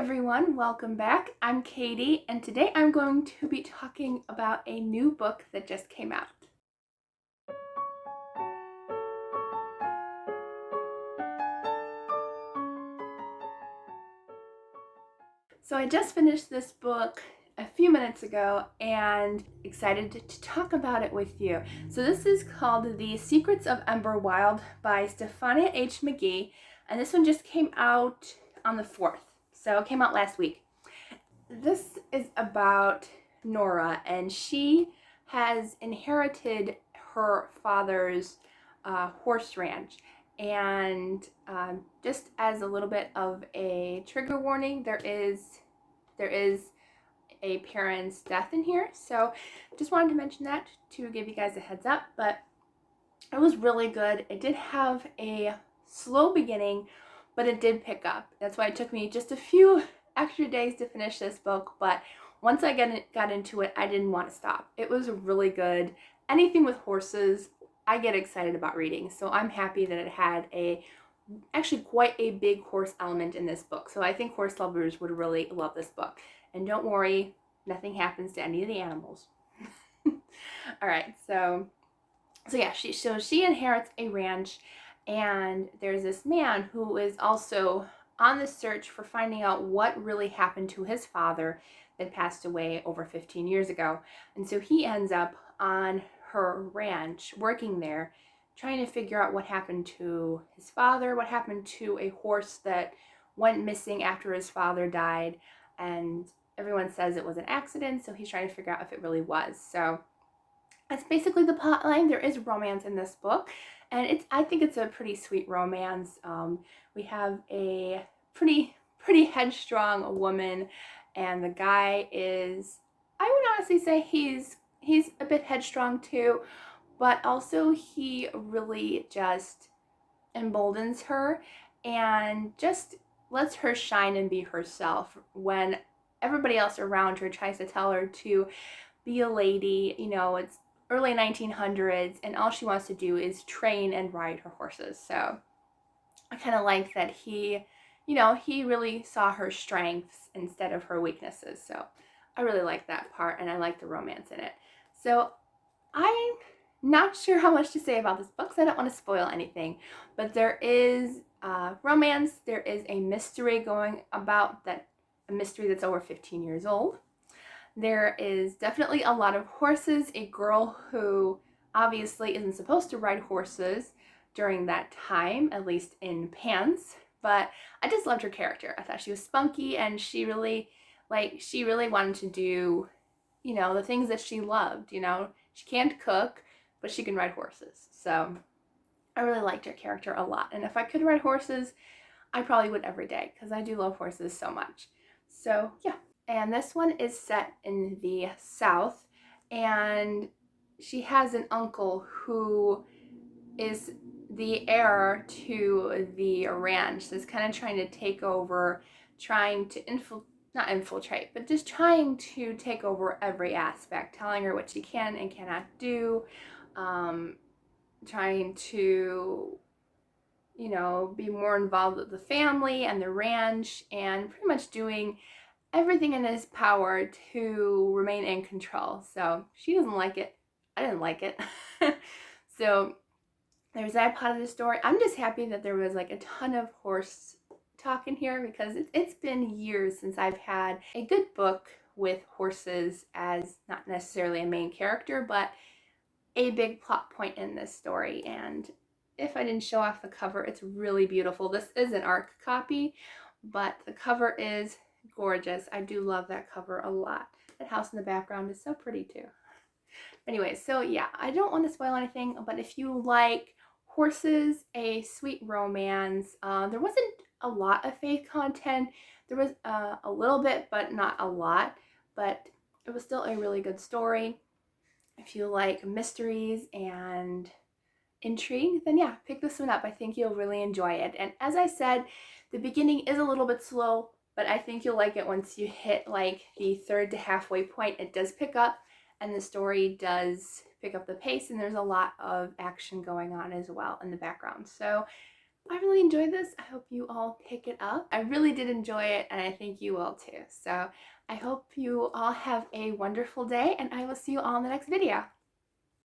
everyone, welcome back. I'm Katie, and today I'm going to be talking about a new book that just came out. So I just finished this book a few minutes ago and excited to talk about it with you. So this is called The Secrets of Emberwild by Stephenia H. McGee, and this one just came out on the 4th. So it came out last week. This is about Nora, and she has inherited her father's horse ranch. And just as a little bit of a trigger warning, there is a parent's death in here. So just wanted to mention that to give you guys a heads up. But it was really good. It did have a slow beginning, but it did pick up. That's why it took me just a few extra days to finish this book, but once I got into it, I didn't want to stop. It was really good. Anything with horses, I get excited about reading, so I'm happy that it had actually quite a big horse element in this book. So I think horse lovers would really love this book. And don't worry, nothing happens to any of the animals. All right, so yeah, she inherits a ranch, and there's this man who is also on the search for finding out what really happened to his father that passed away over 15 years ago. And so he ends up on her ranch working there, trying to figure out what happened to his father, what happened to a horse that went missing after his father died, and everyone says it was an accident, so he's trying to figure out if it really was. So that's basically the plot line. There is romance in this book, and I think it's a pretty sweet romance. We have a pretty headstrong woman, and the guy is, I would honestly say he's a bit headstrong too, but also he really just emboldens her and just lets her shine and be herself when everybody else around her tries to tell her to be a lady. You know, it's early 1900s, and all she wants to do is train and ride her horses. So I kind of like that he really saw her strengths instead of her weaknesses. So I really like that part, and I like the romance in it. So I'm not sure how much to say about this book, so I don't want to spoil anything. But there is romance. There is a mystery going about a mystery that's over 15 years old. There is definitely a lot of horses, a girl who obviously isn't supposed to ride horses during that time, at least in pants, but I just loved her character. I thought she was spunky, and she really wanted to do, the things that she loved. She can't cook, but she can ride horses. So I really liked her character a lot, and if I could ride horses, I probably would every day, because I do love horses so much. So yeah. And this one is set in the South, and she has an uncle who is the heir to the ranch that's kind of trying to take over, trying to not infiltrate, but just trying to take over every aspect, telling her what she can and cannot do, trying to, be more involved with the family and the ranch, and pretty much doing everything in his power to remain in control. So she doesn't like it. I didn't like it. So there's that part of the story. I'm just happy that there was like a ton of horse talk in here, because it's been years since I've had a good book with horses as not necessarily a main character, but a big plot point in this story. And if I didn't show off the cover, it's really beautiful. This is an ARC copy, but the cover is gorgeous. I do love that cover a lot. That house in the background is so pretty too. Anyway, so yeah, I don't want to spoil anything, but if you like horses, a sweet romance, there wasn't a lot of faith content. There was a little bit, but not a lot, but it was still a really good story. If you like mysteries and intrigue, then yeah, pick this one up. I think you'll really enjoy it. And as I said, the beginning is a little bit slow, but I think you'll like it once you hit like the third to halfway point. It does pick up, and the story does pick up the pace, and there's a lot of action going on as well in the background. So I really enjoyed this. I hope you all pick it up. I really did enjoy it, and I think you will too. So I hope you all have a wonderful day, and I will see you all in the next video.